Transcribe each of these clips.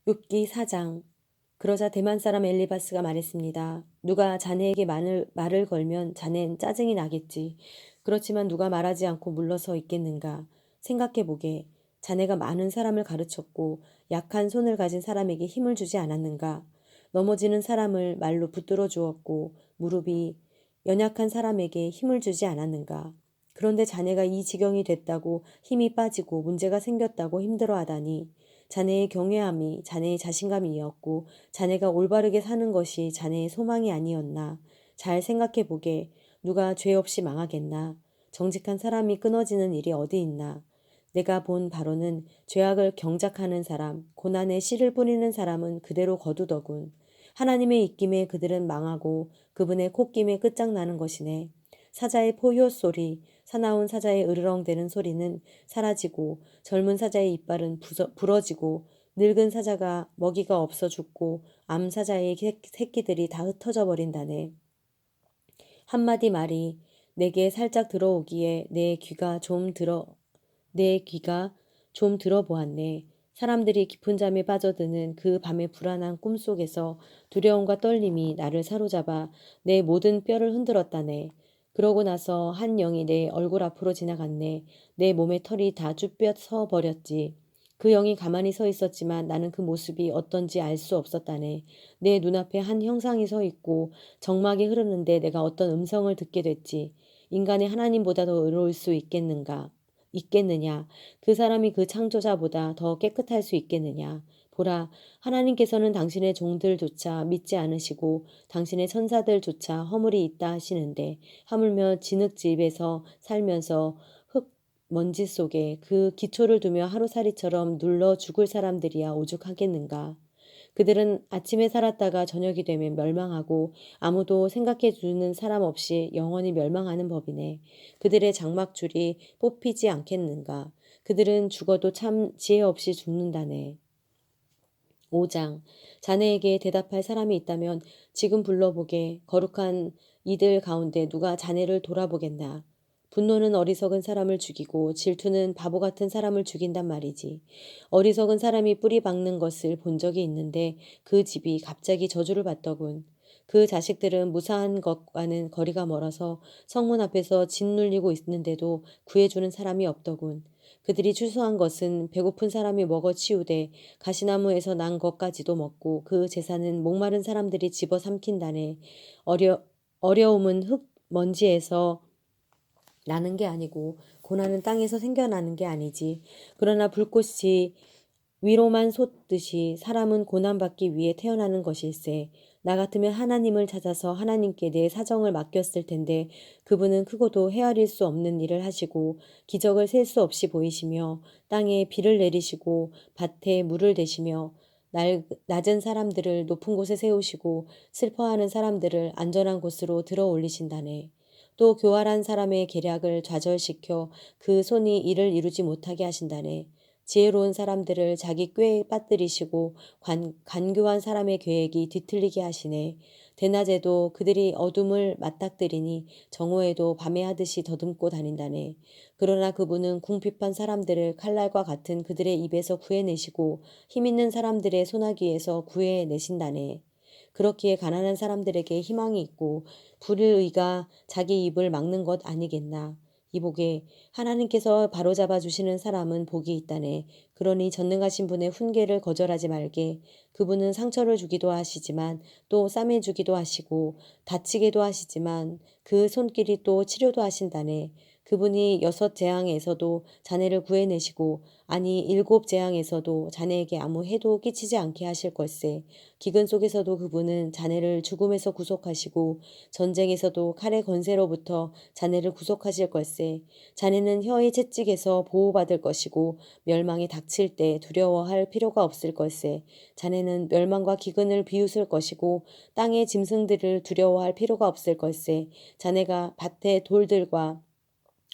욥기 4장. 그러자 대만 사람 엘리바스가 말했습니다. 누가 자네에게 말을 걸면 자넨 짜증이 나겠지. 그렇지만 누가 말하지 않고 물러서 있겠는가. 생각해보게. 자네가 많은 사람을 가르쳤고 약한 손을 가진 사람에게 힘을 주지 않았는가. 넘어지는 사람을 말로 붙들어 주었고 무릎이 연약한 사람에게 힘을 주지 않았는가. 그런데 자네가 이 지경이 됐다고 힘이 빠지고 문제가 생겼다고 힘들어하다니. 자네의 경외함이 자네의 자신감이었고 자네가 올바르게 사는 것이 자네의 소망이 아니었나. 잘 생각해보게. 누가 죄 없이 망하겠나. 정직한 사람이 끊어지는 일이 어디 있나. 내가 본 바로는 죄악을 경작하는 사람, 고난에 씨를 뿌리는 사람은 그대로 거두더군. 하나님의 입김에 그들은 망하고 그분의 콧김에 끝장나는 것이네. 사자의 포효 소리, 사나운 사자의 으르렁대는 소리는 사라지고 젊은 사자의 이빨은 부러지고 늙은 사자가 먹이가 없어 죽고 암 사자의 새끼들이 다 흩어져 버린다네. 한마디 말이 내게 살짝 들어오기에 내 귀가 좀 들어보았네. 사람들이 깊은 잠에 빠져드는 그 밤의 불안한 꿈속에서 두려움과 떨림이 나를 사로잡아 내 모든 뼈를 흔들었다네. 그러고 나서 한 영이 내 얼굴 앞으로 지나갔네. 내 몸의 털이 다 쭈뼛 버렸지. 그 영이 가만히 서 있었지만 나는 그 모습이 어떤지 알 수 없었다네. 내 눈앞에 한 형상이 서 있고 정막이 흐르는데 내가 어떤 음성을 듣게 됐지. 인간이 하나님보다 더 의로울 수 있겠느냐? 그 사람이 그 창조자보다 더 깨끗할 수 있겠느냐? 보라, 하나님께서는 당신의 종들조차 믿지 않으시고 당신의 천사들조차 허물이 있다 하시는데 하물며 진흙집에서 살면서 흙 먼지 속에 그 기초를 두며 하루살이처럼 눌러 죽을 사람들이야 오죽하겠는가? 그들은 아침에 살았다가 저녁이 되면 멸망하고 아무도 생각해 주는 사람 없이 영원히 멸망하는 법이네. 그들의 장막줄이 뽑히지 않겠는가. 그들은 죽어도 참 지혜 없이 죽는다네. 5장. 자네에게 대답할 사람이 있다면 지금 불러보게. 거룩한 이들 가운데 누가 자네를 돌아보겠나. 분노는 어리석은 사람을 죽이고 질투는 바보 같은 사람을 죽인단 말이지. 어리석은 사람이 뿌리 박는 것을 본 적이 있는데 그 집이 갑자기 저주를 받더군. 그 자식들은 무사한 것과는 거리가 멀어서 성문 앞에서 짓눌리고 있는데도 구해주는 사람이 없더군. 그들이 추수한 것은 배고픈 사람이 먹어 치우되 가시나무에서 난 것까지도 먹고 그 재산은 목마른 사람들이 집어 삼킨다네. 어려움은 흙 먼지에서 나는 게 아니고 고난은 땅에서 생겨나는 게 아니지. 그러나 불꽃이 위로만 솟듯이 사람은 고난받기 위해 태어나는 것일세. 나 같으면 하나님을 찾아서 하나님께 내 사정을 맡겼을 텐데 그분은 크고도 헤아릴 수 없는 일을 하시고 기적을 셀 수 없이 보이시며 땅에 비를 내리시고 밭에 물을 대시며 낮은 사람들을 높은 곳에 세우시고 슬퍼하는 사람들을 안전한 곳으로 들어 올리신다네. 또 교활한 사람의 계략을 좌절시켜 그 손이 이를 이루지 못하게 하신다네. 지혜로운 사람들을 자기 꾀에 빠뜨리시고 간교한 사람의 계획이 뒤틀리게 하시네. 대낮에도 그들이 어둠을 맞닥뜨리니 정오에도 밤에 하듯이 더듬고 다닌다네. 그러나 그분은 궁핍한 사람들을 칼날과 같은 그들의 입에서 구해내시고 힘있는 사람들의 소나기에서 구해내신다네. 그렇기에 가난한 사람들에게 희망이 있고 불의가 자기 입을 막는 것 아니겠나. 이복에 하나님께서 바로잡아 주시는 사람은 복이 있다네. 그러니 전능하신 분의 훈계를 거절하지 말게. 그분은 상처를 주기도 하시지만 또 싸매 주기도 하시고 다치게도 하시지만 그 손길이 또 치료도 하신다네. 그분이 6재앙에서도 자네를 구해내시고 아니 7재앙에서도 자네에게 아무 해도 끼치지 않게 하실 걸세. 기근 속에서도 그분은 자네를 죽음에서 구속하시고 전쟁에서도 칼의 건세로부터 자네를 구속하실 걸세. 자네는 혀의 채찍에서 보호받을 것이고 멸망이 닥칠 때 두려워할 필요가 없을 걸세. 자네는 멸망과 기근을 비웃을 것이고 땅의 짐승들을 두려워할 필요가 없을 걸세. 자네가 밭의 돌들과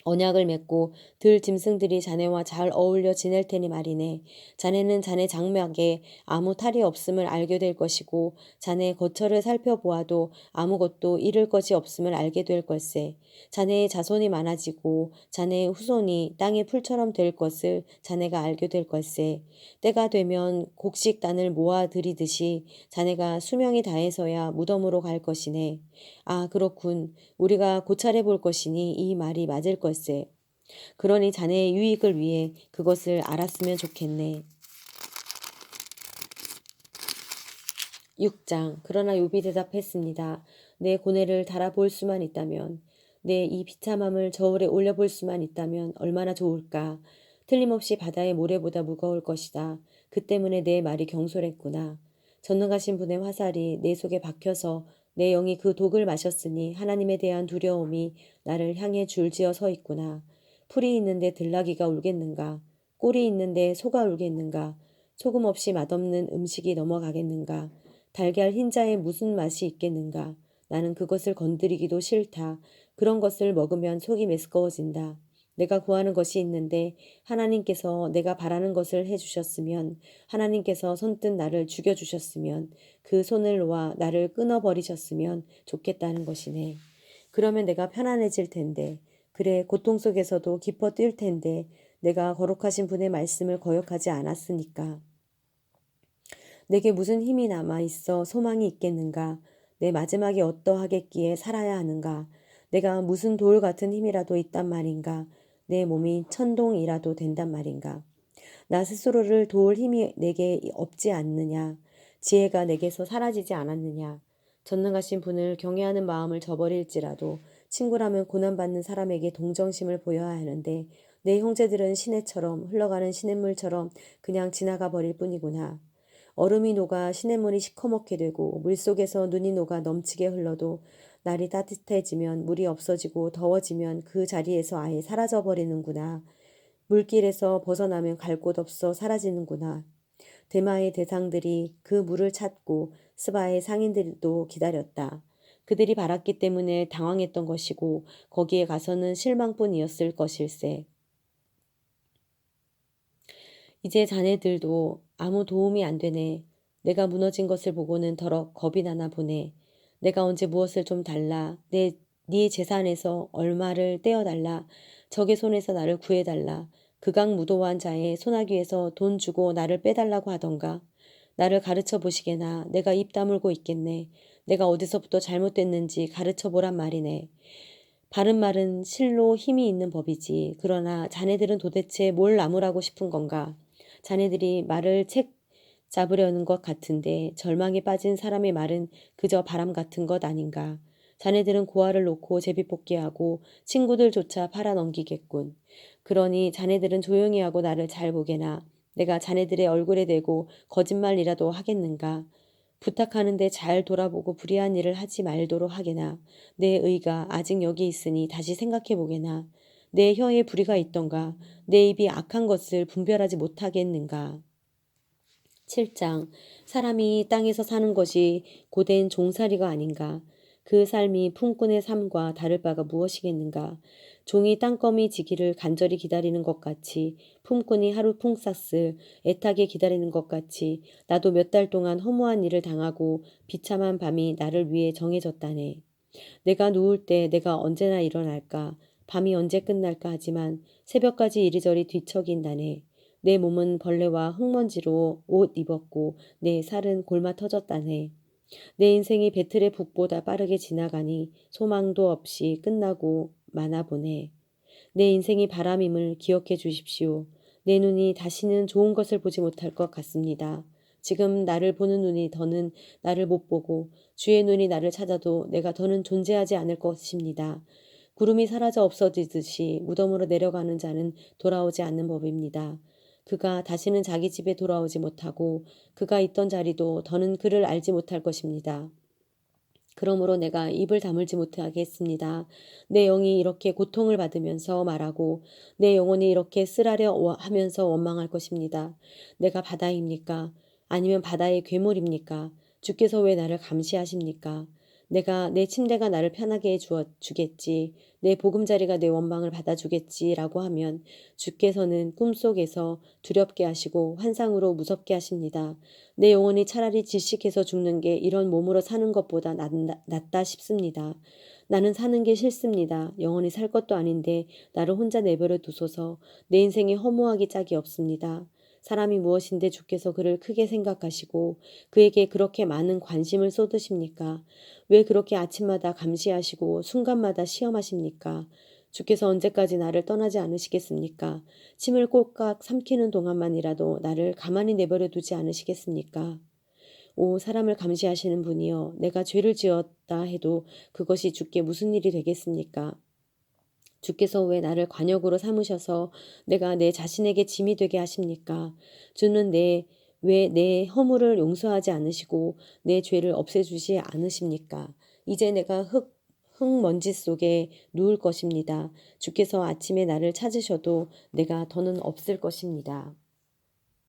언약을 맺고 들 짐승들이 자네와 잘 어울려 지낼 테니 말이네. 자네는 자네 장막에 아무 탈이 없음을 알게 될 것이고 자네의 거처를 살펴보아도 아무것도 잃을 것이 없음을 알게 될 걸세. 자네의 자손이 많아지고 자네의 후손이 땅의 풀처럼 될 것을 자네가 알게 될 걸세. 때가 되면 곡식단을 모아 들이듯이 자네가 수명이 다해서야 무덤으로 갈 것이네. 아, 그렇군. 우리가 고찰해 볼 것이니 이 말이 맞을 걸세. 그러니 자네의 유익을 위해 그것을 알았으면 좋겠네. 6장. 그러나 욥이 대답했습니다. 내 고뇌를 달아볼 수만 있다면, 내 이 비참함을 저울에 올려볼 수만 있다면 얼마나 좋을까. 틀림없이 바다의 모래보다 무거울 것이다. 그 때문에 내 말이 경솔했구나. 전능하신 분의 화살이 내 속에 박혀서 내 영이 그 독을 마셨으니 하나님에 대한 두려움이 나를 향해 줄지어 서 있구나. 풀이 있는데 들나귀가 울겠는가? 꿀이 있는데 소가 울겠는가? 소금 없이 맛없는 음식이 넘어가겠는가? 달걀 흰자에 무슨 맛이 있겠는가? 나는 그것을 건드리기도 싫다. 그런 것을 먹으면 속이 메스꺼워진다. 내가 구하는 것이 있는데 하나님께서 내가 바라는 것을 해주셨으면, 하나님께서 선뜻 나를 죽여주셨으면, 그 손을 놓아 나를 끊어버리셨으면 좋겠다는 것이네. 그러면 내가 편안해질 텐데, 그래 고통 속에서도 기뻐 뛸 텐데, 내가 거룩하신 분의 말씀을 거역하지 않았으니까. 내게 무슨 힘이 남아 있어 소망이 있겠는가? 내 마지막이 어떠하겠기에 살아야 하는가? 내가 무슨 돌 같은 힘이라도 있단 말인가? 내 몸이 천동이라도 된단 말인가? 나 스스로를 도울 힘이 내게 없지 않느냐? 지혜가 내게서 사라지지 않았느냐? 전능하신 분을 경외하는 마음을 저버릴지라도 친구라면 고난받는 사람에게 동정심을 보여야 하는데 내 형제들은 시내처럼 흘러가는 시냇물처럼 그냥 지나가 버릴 뿐이구나. 얼음이 녹아 시냇물이 시커멓게 되고 물속에서 눈이 녹아 넘치게 흘러도 날이 따뜻해지면 물이 없어지고 더워지면 그 자리에서 아예 사라져버리는구나. 물길에서 벗어나면 갈 곳 없어 사라지는구나. 대마의 대상들이 그 물을 찾고 스바의 상인들도 기다렸다. 그들이 바랐기 때문에 당황했던 것이고 거기에 가서는 실망뿐이었을 것일세. 이제 자네들도 아무 도움이 안 되네. 내가 무너진 것을 보고는 더럭 겁이 나나 보네. 내가 언제 무엇을 좀 달라. 네 재산에서 얼마를 떼어달라. 적의 손에서 나를 구해달라. 극악무도한 자의 소나기에서 돈 주고 나를 빼달라고 하던가. 나를 가르쳐 보시게나. 내가 입 다물고 있겠네. 내가 어디서부터 잘못됐는지 가르쳐 보란 말이네. 바른 말은 실로 힘이 있는 법이지. 그러나 자네들은 도대체 뭘 나무라고 싶은 건가? 자네들이 말을 책 잡으려는 것 같은데 절망에 빠진 사람의 말은 그저 바람 같은 것 아닌가. 자네들은 고아를 놓고 제비뽑기하고 친구들조차 팔아넘기겠군. 그러니 자네들은 조용히 하고 나를 잘 보게나. 내가 자네들의 얼굴에 대고 거짓말이라도 하겠는가. 부탁하는데 잘 돌아보고 불의한 일을 하지 말도록 하게나. 내 의가 아직 여기 있으니 다시 생각해 보게나. 내 혀에 불의가 있던가. 내 입이 악한 것을 분별하지 못하겠는가. 7장. 사람이 땅에서 사는 것이 고된 종살이가 아닌가. 그 삶이 품꾼의 삶과 다를 바가 무엇이겠는가. 종이 땅거미 지기를 간절히 기다리는 것 같이 품꾼이 하루 풍싹을 애타게 기다리는 것 같이 나도 몇 달 동안 허무한 일을 당하고 비참한 밤이 나를 위해 정해졌다네. 내가 누울 때 내가 언제나 일어날까. 밤이 언제 끝날까 하지만 새벽까지 이리저리 뒤척인다네. 내 몸은 벌레와 흙먼지로 옷 입었고 내 살은 골마 터졌다네. 내 인생이 배틀의 북보다 빠르게 지나가니 소망도 없이 끝나고 마나 보네. 내 인생이 바람임을 기억해 주십시오. 내 눈이 다시는 좋은 것을 보지 못할 것 같습니다. 지금 나를 보는 눈이 더는 나를 못 보고 주의 눈이 나를 찾아도 내가 더는 존재하지 않을 것입니다. 구름이 사라져 없어지듯이 무덤으로 내려가는 자는 돌아오지 않는 법입니다. 그가 다시는 자기 집에 돌아오지 못하고 그가 있던 자리도 더는 그를 알지 못할 것입니다. 그러므로 내가 입을 다물지 못하겠습니다. 내 영이 이렇게 고통을 받으면서 말하고 내 영혼이 이렇게 쓰라려 하면서 원망할 것입니다. 내가 바다입니까? 아니면 바다의 괴물입니까? 주께서 왜 나를 감시하십니까? 내가 내 침대가 나를 편하게 해 주겠지. 내 보금자리가 내 원망을 받아주겠지라고 하면 주께서는 꿈속에서 두렵게 하시고 환상으로 무섭게 하십니다. 내 영혼이 차라리 질식해서 죽는 게 이런 몸으로 사는 것보다 낫다 싶습니다. 나는 사는 게 싫습니다. 영원히 살 것도 아닌데 나를 혼자 내버려 두소서. 내 인생이 허무하기 짝이 없습니다. 사람이 무엇인데 주께서 그를 크게 생각하시고 그에게 그렇게 많은 관심을 쏟으십니까? 왜 그렇게 아침마다 감시하시고 순간마다 시험하십니까? 주께서 언제까지 나를 떠나지 않으시겠습니까? 침을 꼴깍 삼키는 동안만이라도 나를 가만히 내버려 두지 않으시겠습니까? 오, 사람을 감시하시는 분이여, 내가 죄를 지었다 해도 그것이 주께 무슨 일이 되겠습니까? 주께서 왜 나를 관역으로 삼으셔서 내가 내 자신에게 짐이 되게 하십니까? 주는 왜 내 허물을 용서하지 않으시고 내 죄를 없애주지 않으십니까? 이제 내가 흙먼지 속에 누울 것입니다. 주께서 아침에 나를 찾으셔도 내가 더는 없을 것입니다.